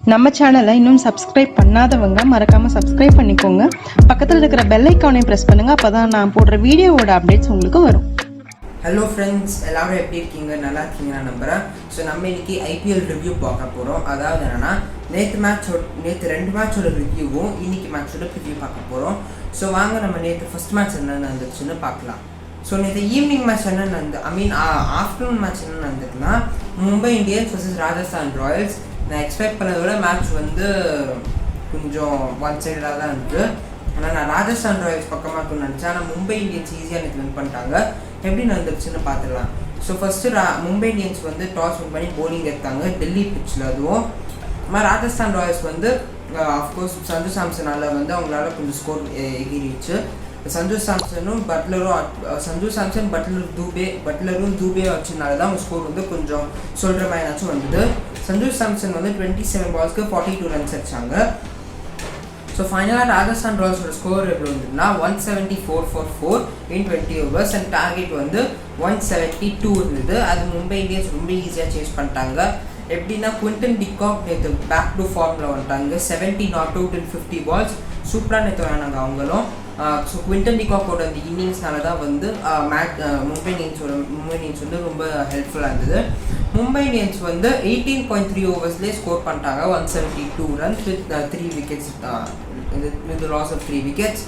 நம்ம சேனலை இன்னும் சப்ஸ்கிரைப் பண்ணாதவங்க மறக்காமல் சப்ஸ்கிரைப் பண்ணிக்கோங்க. பக்கத்தில் இருக்கிற பெல் ஐக்கானையும் ப்ரெஸ் பண்ணுங்கள். அப்போ தான் நான் போடுற வீடியோவோட அப்டேட்ஸ் உங்களுக்கு வரும். ஹலோ ஃப்ரெண்ட்ஸ், எல்லோரும் எப்படி இருக்கீங்க? நல்லா இருக்கீங்க நான் நம்புகிறேன். ஸோ நம்ம இன்றைக்கி ஐபிஎல் ரிவ்யூ பார்க்க போகிறோம். அதாவது என்னென்னா நேற்று 2 மேட்சோட ரிவ்யூவும் இன்றைக்கி மேட்சோட ரிவ்யூ பார்க்க போகிறோம். ஸோ வாங்க நம்ம நேற்று ஃபஸ்ட் மேட்ச் என்ன நடந்துச்சுன்னு பார்க்கலாம். ஸோ நேற்று ஈவினிங் மேட்ச் என்ன ஆஃப்டர்நூன் மேட்ச் என்ன நடந்ததுன்னா, Mumbai Indians versus Rajasthan Royals. நான் எக்ஸ்பெக்ட் பண்ணதை விட மேட்ச் வந்து கொஞ்சம் ஒன் சைடாக தான் இருந்தது. ஆனால் நான் ராஜஸ்தான் ராயல்ஸ் பக்கமாக இருக்குன்னு நினச்சேன். ஆனால் மும்பை இந்தியன்ஸ் ஈஸியாக எனக்கு வின் பண்ணிட்டாங்க. எப்படி நடந்துச்சுன்னு பார்த்துடலாம். ஸோ ஃபஸ்ட்டு மும்பை இந்தியன்ஸ் வந்து டாஸ் வின் பண்ணி போலிங் எடுத்தாங்க டெல்லி பிச்சில். அதுவும் ராஜஸ்தான் ராயல்ஸ் வந்து அஃப்கோர்ஸ் சஞ்சு சாம்சனால் வந்து அவங்களால கொஞ்சம் ஸ்கோர் எகிரிச்சு. சஞ்சு சாம்சன் பட்லரும் தூபே வச்சதுனால தான் அவங்க ஸ்கோர் வந்து கொஞ்சம் சொல்கிற மாதிரினாச்சும் வந்தது. சஞ்சு சாம்சன் வந்து 27 பால்ஸ்க்கு 42 ரன்ஸ் அடிச்சாங்க. ஸோ ஃபைனலாக ராஜஸ்தான் ராயல்ஸோட ஸ்கோர் எப்படி இருந்ததுன்னா 174 for 4 in 20 overs and target வந்து 172 இருந்தது. அது மும்பை இந்தியன்ஸ் ரொம்ப ஈஸியாக சேஸ் பண்ணிட்டாங்க. எப்படின்னா குவிண்டன் டிகாக் நேற்று பேக் டு ஃபார்மில் வந்துட்டாங்க. 70 நாட் அவுட் இன் 50 balls. சூப்பராக நேற்று வராங்க அவங்களும். ஸோ குவிண்டன் டிகாக்கோட அந்த இன்னிங்ஸ்னால தான் வந்து மும்பை இந்தியன்ஸ் வந்து ரொம்ப ஹெல்ப்ஃபுல்லாக இருந்தது. மும்பை இந்தியன்ஸ் வந்து 18.3 ஓவர்ஸ்லேயே ஸ்கோர் பண்ணிட்டாங்க 172 runs with 3 wickets, with the loss of 3 wickets.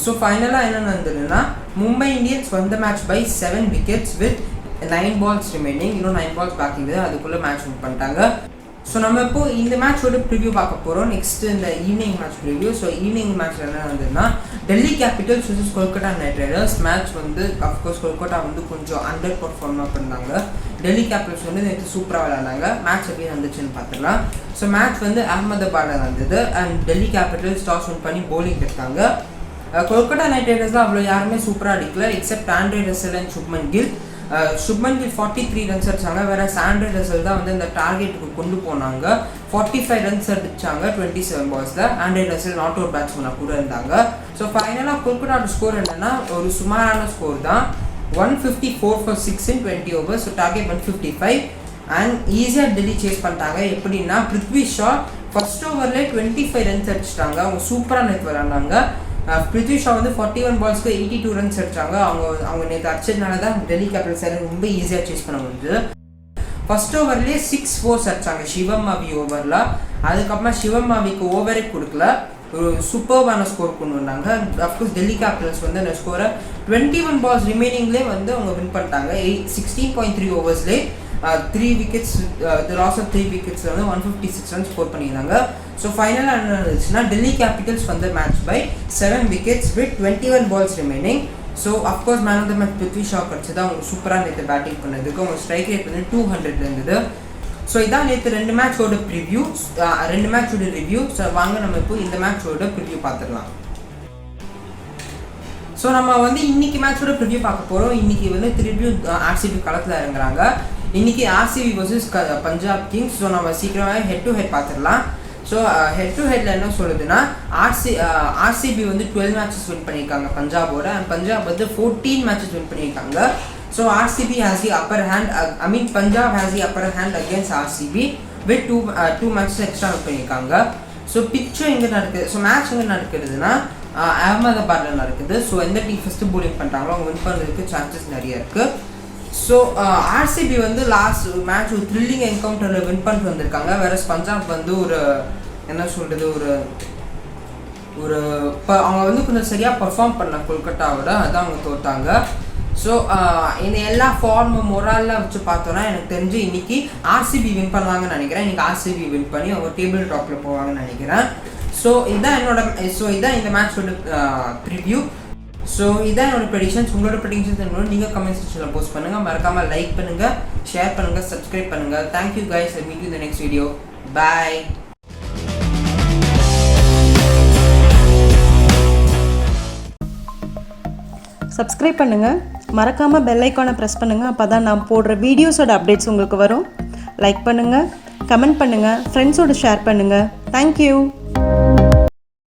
So ஃபைனலாக என்ன நடந்ததுன்னா, மும்பை இந்தியன்ஸ் வந்த match by 7 wickets with 9 balls remaining. இன்னும் 9 balls பாக்கி இருக்குது. அதுக்குள்ளே மேட்ச் வின் பண்ணிட்டாங்க. ஸோ நம்ம இப்போ இந்த மேட்சோட ப்ரிவ்யூ பார்க்க போகிறோம். நெக்ஸ்ட் இந்த evening match preview. So evening match என்ன நடந்ததுன்னா, Delhi Capitals versus Kolkata Knight Riders. Match வந்து அஃப்கோர்ஸ் கொல்கட்டா வந்து கொஞ்சம் அண்டர் பர்ஃபார்மாக பண்ணாங்க. டெல்லி கேபிட்டல்ஸ் வந்து நேற்று சூப்பராக விளையாண்டாங்க. மேட்ச் எப்படி நடந்துச்சுன்னு பார்த்துக்கலாம். ஸோ மேட்ச் வந்து அகமதாபாத்தில் நடந்தது and Delhi Capitals toss win பண்ணி போலிங் எடுத்தாங்க. கொல்கட்டா நைட் ரைடர்ஸ் தான் அவ்வளோ யாருமே சூப்பராக அடிக்கல except Andre Russell and Shubman Gill 43 runs அடிச்சாங்க. வேற ஆண்ட்ரே ரசல் தான் வந்து இந்த டார்கெட்டுக்கு கொண்டு போனாங்க. 45 ரன்ஸ் அடிச்சாங்க 27 balls. Andre Russell not out பேட்ஸ்மேனாக கூட இருந்தாங்க. ஸோ ஃபைனலாக கொல்கட்டாவோட ஸ்கோர் என்னன்னா ஒரு சுமாரான ஸ்கோர் தான். 154 for 6 in 20 overs. So target 155 and ஈஸியாக டெல்லி சேஸ் பண்ணிட்டாங்க. எப்படின்னா பிருத்வி ஷா ஃபர்ஸ்ட் ஓவர்லேயே 25 ரன்ஸ் அடிச்சிட்டாங்க. அவங்க சூப்பராக நேற்று விளையாண்டாங்க. பிருத்வி ஷா வந்து 41 balls-க்கு 82 ரன்ஸ் அடிச்சாங்க. அவங்க நேற்று அடிச்சதுனால தான் டெல்லி கேபிட்டல்ஸ் ரொம்ப ஈஸியாக சேஸ் பண்ண முடியுது. ஃபர்ஸ்ட் ஓவர்லேயே 6 4s அடிச்சாங்க சிவமாவி ஓவரில். அதுக்கப்புறமா சிவமாவிக்கு ஓவரே கொடுக்கல, ஒரு சூப்பர்வான ஸ்கோர் கொண்டு வந்தாங்க. அஃப்கோர்ஸ் டெல்லி கேபிட்டல்ஸ் வந்து அந்த ஸ்கோரை 21 balls ரிமைனிங்லேயே வந்து அவங்க வின் பண்ணிட்டாங்க. 16.3 ஓவர்ஸ்லேயே 3 wickets, the loss of 3 wickets வந்து 156 runs ஸ்கோர் பண்ணியிருந்தாங்க. ஸோ ஃபைனலாக என்ன இருந்துச்சுன்னா, டெல்லி கேபிட்டல்ஸ் வந்து match by 7 wickets with 21 balls remaining. So of course man of the match Prithvi Shaw கிடச்சி தான் அவங்க சூப்பராக நேற்று பேட்டிங் பண்ணதுக்கு. அவங்க ஸ்ட்ரைக் ரேட் வந்து 200 இருந்தது. ஸோ இதான் நேற்று 2 மேட்சோட ப்ரிவ்யூ, 2 மேட்சோட ரிவ்யூ. ஸோ வாங்க நம்ம இப்போ இந்த மேட்சோட ப்ரிவ்யூ பார்த்துடலாம். ஸோ நம்ம வந்து இன்னைக்கு மேட்சோட ப்ரிவ்யூ பார்க்க போகிறோம். இன்னைக்கு வந்து திருப்பியும் RCB களத்தில் இறங்குறாங்க. இன்னைக்கு RCB versus Punjab Kings. So நம்ம சீக்கிரமாக ஹெட் டு ஹெட் பார்த்துடலாம். ஸோ ஹெட் டு ஹெட்டில் என்ன சொல்லுதுன்னா, RCB வந்து 12 மேட்சஸ் வின் பண்ணியிருக்காங்க பஞ்சாபோட. அண்ட் பஞ்சாப் வந்து 14 மேட்சஸ் வின் பண்ணியிருக்காங்க. So RCB has the upper hand, Punjab has the upper hand against RCB with 2 matches extra win பண்ணியிருக்காங்க. ஸோ பிச்சும் எங்கே நடக்குது, ஸோ மேட்ச் எங்கே நடக்குதுன்னா அகமதாபாத்தில் நடக்குது. ஸோ எந்த டீம் ஃபஸ்ட்டு போலிங் பண்ணுறாங்களோ அவங்க வின் பண்ணுறதுக்கு சான்சஸ் நிறைய இருக்குது. ஸோ RCB வந்து லாஸ்ட் மேட்ச் ஒரு த்ரில்லிங் என்கவுண்டரில் வின் பண்ணிட்டு வந்திருக்காங்க. வேற பஞ்சாப் வந்து ஒரு என்ன சொல்கிறது, அவங்க வந்து கொஞ்சம் சரியாக பர்ஃபார்ம் பண்ண கொல்கட்டாவோட, அதான் அவங்க தோத்தாங்க. ஸோ இந்த எல்லா மொரால்லாம் வச்சு பார்த்தோன்னா எனக்கு தெரிஞ்சு இன்னைக்கு RCB வின் பண்ணுவாங்கன்னு நினைக்கிறேன். இன்னைக்கு RCB வின் பண்ணி அவங்க டேபிள் டாப்பில் போவாங்கன்னு நினைக்கிறேன். ஸோ இதான் இந்த மேட்சோட ப்ரிவ்யூ. ஸோ இதான் என்னோட ப்ரெடிக்ஷன்ஸ். உங்களோட ப்ரெடிக்ஷன்ஸ் என்னோட நீங்கள் கமெண்ட் செக்ஷனில் போஸ்ட் பண்ணுங்கள். மறக்காமல் லைக் பண்ணுங்கள், ஷேர் பண்ணுங்கள், சப்ஸ்கிரைப் பண்ணுங்கள். Thank you guys. I meet you in the next video. Bye. Subscribe பண்ணுங்கள், மறக்காமல் பெல் ஐக்கானை ப்ரெஸ் பண்ணுங்கள். அப்போ தான் நான் போடுற வீடியோஸோட அப்டேட்ஸ் உங்களுக்கு வரும். லைக் பண்ணுங்கள், கமெண்ட் பண்ணுங்கள், ஃப்ரெண்ட்ஸோடு ஷேர் பண்ணுங்கள். தேங்க்யூ.